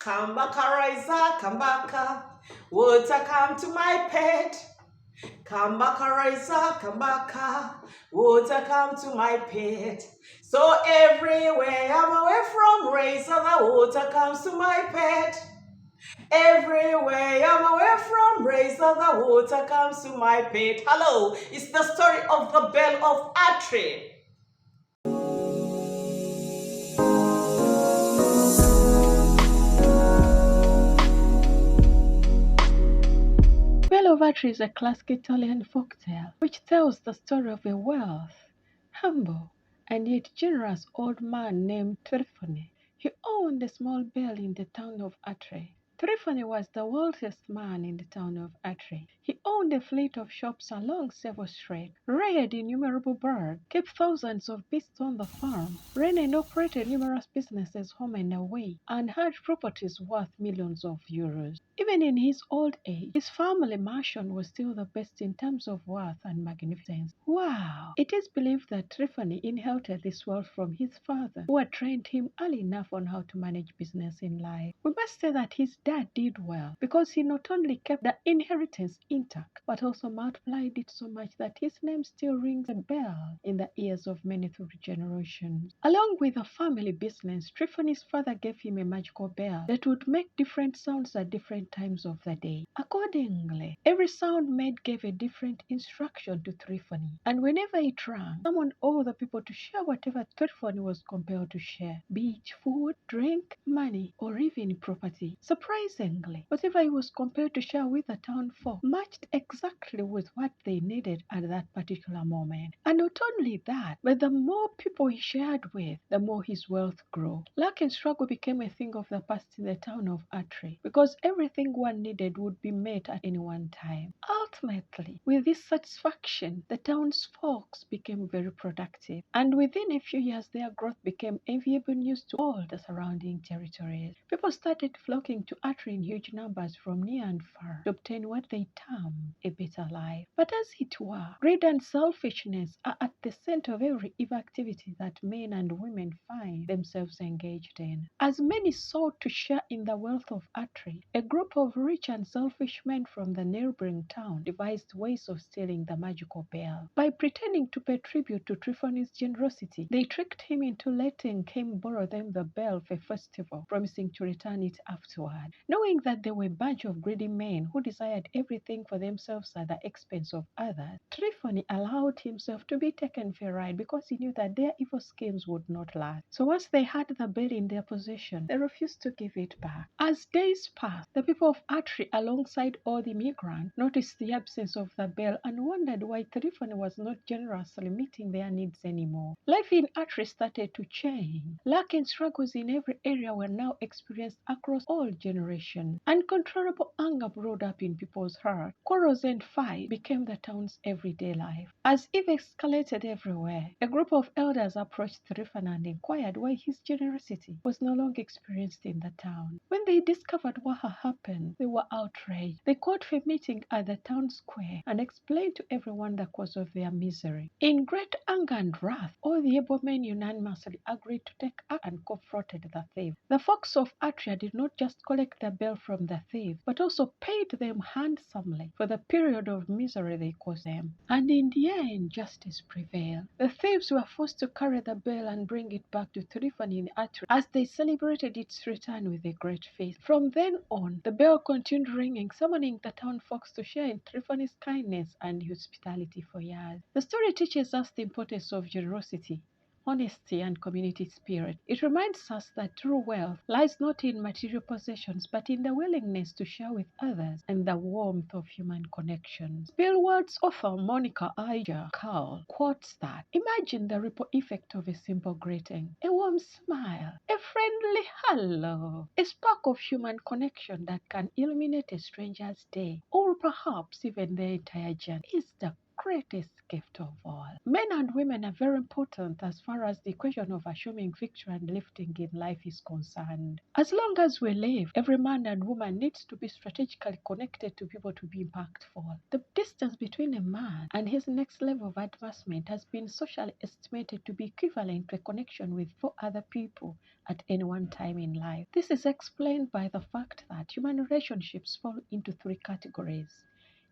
Come back, Ariza, come back. Water come to my pet. Come back, Ariza, come back. Water come to my pet. So everywhere I'm away from razor, the water comes to my pet. Everywhere I'm away from razor, the water comes to my pet. Hello, it's the story of the bell of ATRI. Bell of ATRI is a classic Italian folktale which tells the story of a wealthy, humble, and yet generous old man named Trifone. He owned a small bell in the town of Atri. Trifone was the wealthiest man in the town of Atri. He owned a fleet of shops along several streets, reared innumerable birds, kept thousands of beasts on the farm, ran and operated numerous businesses home and away, and had properties worth millions of euros. Even in his old age, his family mansion was still the best in terms of worth and magnificence. Wow! It is believed that Trifone inherited this wealth from his father, who had trained him early enough on how to manage business in life. We must say that his dad did well, because he not only kept the inheritance intact, but also multiplied it so much that his name still rings a bell in the ears of many through generations. Along with the family business, Trifone's father gave him a magical bell that would make different sounds at different times of the day. Accordingly, every sound made gave a different instruction to Trifone, and whenever it rang, summoned all the people to share whatever Trifone was compelled to share, be it food, drink, money, or even property. Surprisingly, whatever he was compelled to share with the town folk matched exactly with what they needed at that particular moment. And not only that, but the more people he shared with, the more his wealth grew. Luck and struggle became a thing of the past in the town of Atri, because everything one needed would be met at any one time. Ultimately, with this satisfaction, the town's folks became very productive, and within a few years their growth became enviable news to all the surrounding territories. People started flocking to Atri in huge numbers from near and far to obtain what they term a better life. But as it were, greed and selfishness are at the center of every evil activity that men and women find themselves engaged in. As many sought to share in the wealth of Atri, a group of rich and selfish men from the neighboring town devised ways of stealing the magical bell. By pretending to pay tribute to Trifone's generosity, they tricked him into letting him borrow them the bell for a festival, promising to return it afterward. Knowing that they were a bunch of greedy men who desired everything for themselves at the expense of others, Trifone allowed himself to be taken for a ride because he knew that their evil schemes would not last. So once they had the bell in their possession, they refused to give it back. As days passed, the people of Atri, alongside all the migrants, noticed the absence of the bell and wondered why Trifone was not generously meeting their needs anymore. Life in Atri started to change. Lack and struggles in every area were now experienced across all generations. Uncontrollable anger brewed up in people's hearts. Quarrels and fights became the town's everyday life. As it escalated everywhere, a group of elders approached Trifone and inquired why his generosity was no longer experienced in the town. When they discovered what had happened, they were outraged. They called for a meeting at the town square and explained to everyone the cause of their misery. In great anger and wrath, all the able men unanimously agreed to take action and confronted the thief. The folks of Atria did not just collect the bell from the thief, but also paid them handsomely for the period of misery they caused them. And in the end, justice prevailed. The thieves were forced to carry the bell and bring it back to Trifone in Atri as they celebrated its return with a great feast. From then on, the bell continued ringing, summoning the town folks to share in Trifone's kindness and hospitality for years. The story teaches us the importance of generosity, honesty, and community spirit. It reminds us that true wealth lies not in material possessions, but in the willingness to share with others and the warmth of human connections. Spillward's author Monica Ija Carl quotes that, "Imagine the ripple effect of a simple greeting, a warm smile, a friendly hello, a spark of human connection that can illuminate a stranger's day, or perhaps even their entire journey. Is the greatest gift of all. Men and women are very important as far as the equation of assuming victory and lifting in life is concerned. As long as we live, every man and woman needs to be strategically connected to be able to be impactful. The distance between a man and his next level of advancement has been socially estimated to be equivalent to a connection with 4 other people at any one time in life. This is explained by the fact that human relationships fall into 3 categories: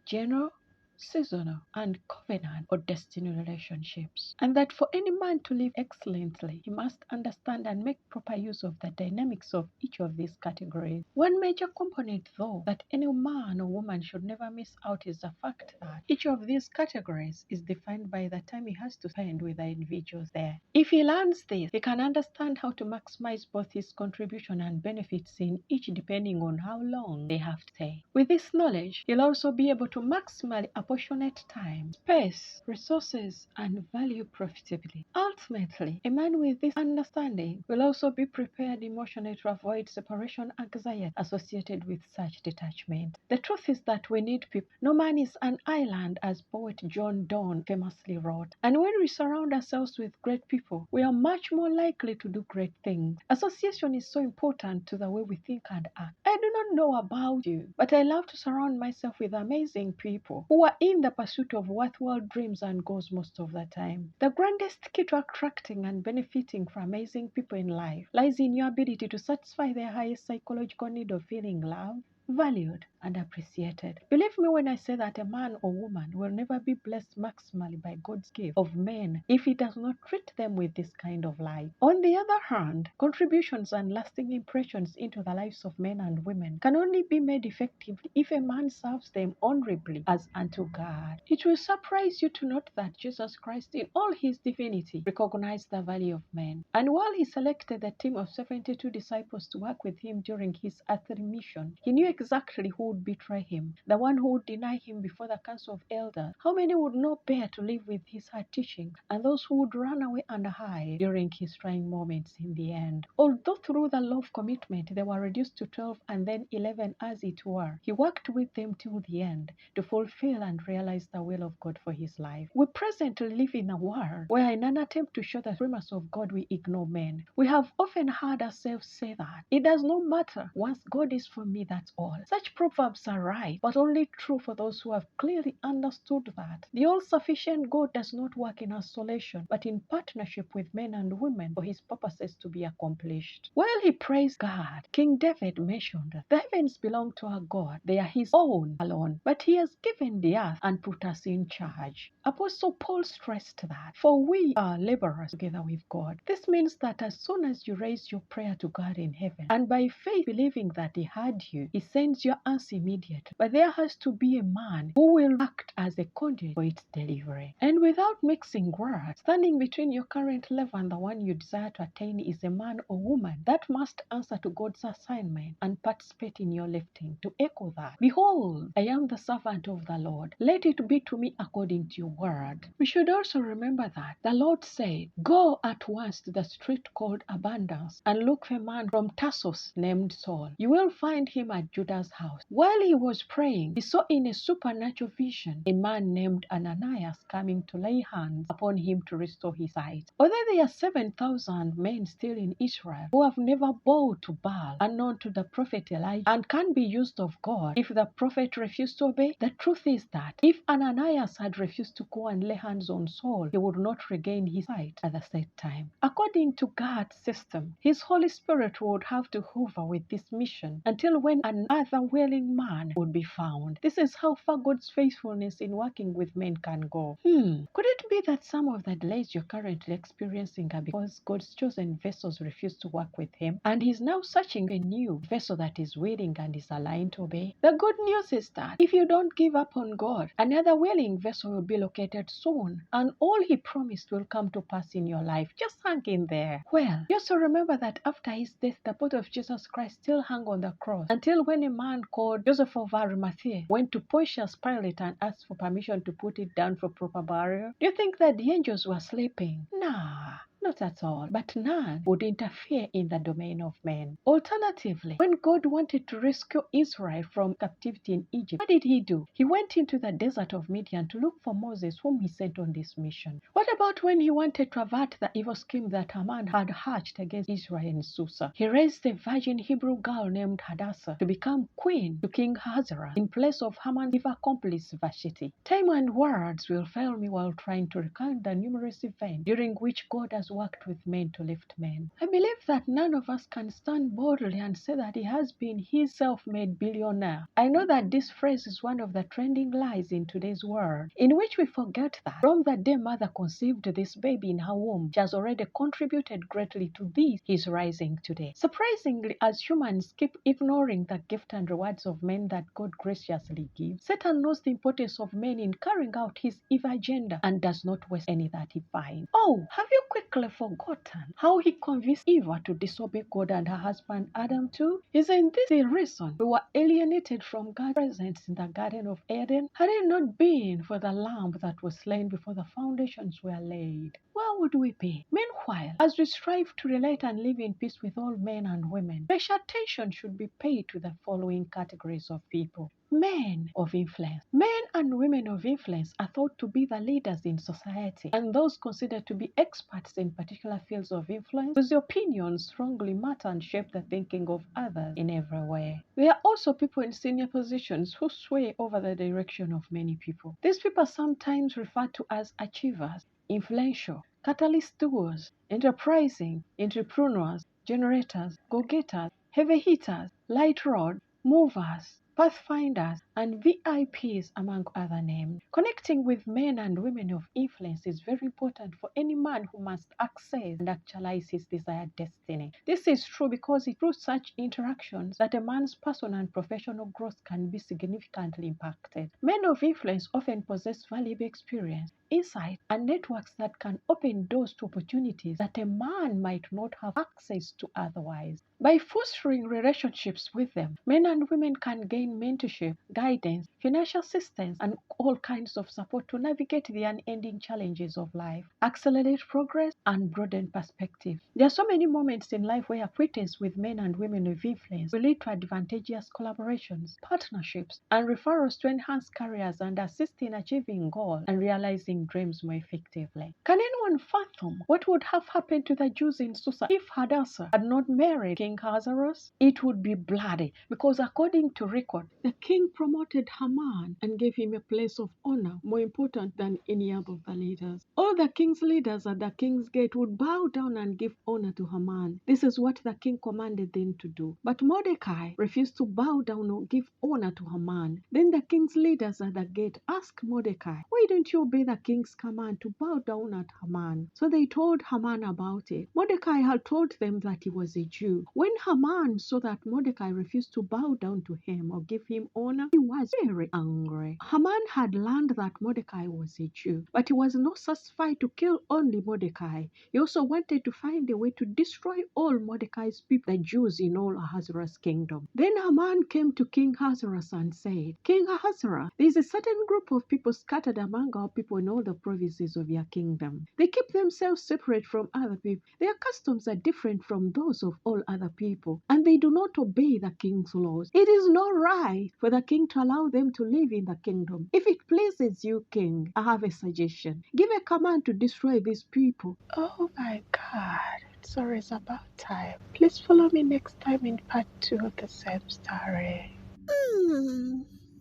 general, seasonal, and covenant or destiny relationships. And that for any man to live excellently, he must understand and make proper use of the dynamics of each of these categories. One major component, though, that any man or woman should never miss out is the fact that each of these categories is defined by the time he has to spend with the individuals there. If he learns this, he can understand how to maximize both his contribution and benefits in each depending on how long they have to stay. With this knowledge, he'll also be able to maximally apportionate time, space, resources, and value profitably. Ultimately, a man with this understanding will also be prepared emotionally to avoid separation anxiety associated with such detachment. The truth is that we need people. No man is an island, as poet John Donne famously wrote. And when we surround ourselves with great people, we are much more likely to do great things. Association is so important to the way we think and act. I do not know about you, but I love to surround myself with amazing people who are in the pursuit of worthwhile dreams and goals most of the time. The grandest key to attracting and benefiting from amazing people in life lies in your ability to satisfy their highest psychological need of feeling loved, valued, and appreciated. Believe me when I say that a man or woman will never be blessed maximally by God's gift of men if he does not treat them with this kind of light. On the other hand, contributions and lasting impressions into the lives of men and women can only be made effectively if a man serves them honorably as unto God. It will surprise you to note that Jesus Christ, in all his divinity, recognized the value of men. And while he selected the team of 72 disciples to work with him during his earthly mission, he knew exactly who would betray him, the one who would deny him before the council of elders, how many would not bear to live with his hard teaching, and those who would run away and hide during his trying moments in the end. Although through the law of commitment they were reduced to 12 and then 11 as it were, he worked with them till the end to fulfill and realize the will of God for his life. We presently live in a world where, in an attempt to show the supremacy of God, we ignore men. We have often heard ourselves say that it does not matter, once God is for me, that's all. Such proverbs are right, but only true for those who have clearly understood that the all-sufficient God does not work in isolation, but in partnership with men and women for his purposes to be accomplished. While he praised God, King David mentioned, "The heavens belong to our God, they are his own alone, but he has given the earth and put us in charge." Apostle Paul stressed that, "For we are laborers together with God." This means that as soon as you raise your prayer to God in heaven, and by faith believing that he heard you, he sends your answer immediately. But there has to be a man who will act as a conduit for its delivery. And without mixing words, standing between your current level and the one you desire to attain is a man or woman that must answer to God's assignment and participate in your lifting. To echo that, "Behold, I am the servant of the Lord. Let it be to me according to your word." We should also remember that the Lord said, "Go at once to the street called Abundance and look for a man from Tarsus named Saul. You will find him at Judah's house." While he was praying, he saw in a supernatural vision a man named Ananias coming to lay hands upon him to restore his sight. Although there are 7,000 men still in Israel who have never bowed to Baal, unknown to the prophet Elijah, and can be used of God if the prophet refused to obey, the truth is that if Ananias had refused to go and lay hands on Saul, he would not regain his sight at the set time. According to God's system, his Holy Spirit would have to hover with this mission until when another willing man would be found. This is how far God's faithfulness in working with men can go. Could it be that some of the delays you're currently experiencing are because God's chosen vessels refuse to work with him, and he's now searching a new vessel that is willing and is aligned to obey? The good news is that if you don't give up on God, another willing vessel will be located soon, and all he promised will come to pass in your life. Just hang in there. Well, you also remember that after his death, the body of Jesus Christ still hung on the cross until when a man called Joseph of Arimathea went to Pontius Pilate and asked for permission to put it down for proper burial. Do you think that the angels were sleeping? Nah. Not at all, but none would interfere in the domain of men. Alternatively, when God wanted to rescue Israel from captivity in Egypt, what did he do? He went into the desert of Midian to look for Moses, whom he sent on this mission. What about when he wanted to avert the evil scheme that Haman had hatched against Israel in Susa? He raised a virgin Hebrew girl named Hadassah to become queen to King Ahasuerus in place of Haman's evil accomplice Vashti. Time and words will fail me while trying to recount the numerous events during which God has worked with men to lift men. I believe that none of us can stand boldly and say that he has been his self-made billionaire. I know that this phrase is one of the trending lies in today's world, in which we forget that from the day mother conceived this baby in her womb, she has already contributed greatly to this his rising today. Surprisingly, as humans keep ignoring the gift and rewards of men that God graciously gives, Satan knows the importance of men in carrying out his evil agenda and does not waste any that he finds. Oh, have you quickly forgotten how he convinced Eve to disobey God and her husband Adam too? Isn't this the reason we were alienated from God's presence in the Garden of Eden? Had it not been for the lamb that was slain before the foundations were laid, where would we be? Meanwhile, as we strive to relate and live in peace with all men and women, special attention should be paid to the following categories of people. Men of influence. Men and women of influence are thought to be the leaders in society, and those considered to be experts in particular fields of influence, whose opinions strongly matter and shape the thinking of others in every way. There are also people in senior positions who sway over the direction of many people. These people are sometimes referred to as achievers, influential, catalyst doers, enterprising, entrepreneurs, generators, go-getters, heavy hitters, light rod, movers, pathfinders, and VIPs, among other names. Connecting with men and women of influence is very important for any man who must access and actualize his desired destiny. This is true because it's through such interactions that a man's personal and professional growth can be significantly impacted. Men of influence often possess valuable experience, insight, and networks that can open doors to opportunities that a man might not have access to otherwise. By fostering relationships with them, men and women can gain mentorship, guidance, financial assistance, and all kinds of support to navigate the unending challenges of life, accelerate progress, and broaden perspective. There are so many moments in life where acquaintance with men and women of influence will lead to advantageous collaborations, partnerships, and referrals to enhance careers and assist in achieving goals and realizing dreams more effectively. Can anyone fathom what would have happened to the Jews in Susa if Hadassah had not married King Ahasuerus? It would be bloody, because according to record, the king promoted Haman and gave him a place of honor more important than any of the leaders. All the king's leaders at the king's gate would bow down and give honor to Haman. This is what the king commanded them to do. But Mordecai refused to bow down or give honor to Haman. Then the king's leaders at the gate asked Mordecai, "Why don't you obey the king's command to bow down at Haman?" So they told Haman about it. Mordecai had told them that he was a Jew. When Haman saw that Mordecai refused to bow down to him or give him honor, he was very angry. Haman had learned that Mordecai was a Jew, but he was not satisfied to kill only Mordecai. He also wanted to find a way to destroy all Mordecai's people, the Jews in all Ahasuerus' kingdom. Then Haman came to King Ahasuerus and said, "King Ahasuerus, there is a certain group of people scattered among our people in all the provinces of your kingdom. They keep themselves separate from other people. Their customs are different from those of all other people, and they do not obey the king's laws. It is not right for the king to allow them to live in the kingdom. If it pleases you, king, I have a suggestion. Give a command to destroy these people." Oh my God. Sorry, it's about time. Please follow me next time in part 2 of the same story.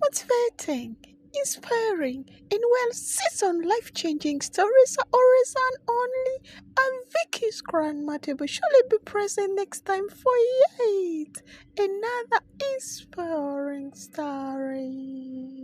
Motivating, inspiring, and well-seasoned life-changing stories are always and only on Vicky's Grandma Table. Surely be present next time for yet another inspiring story.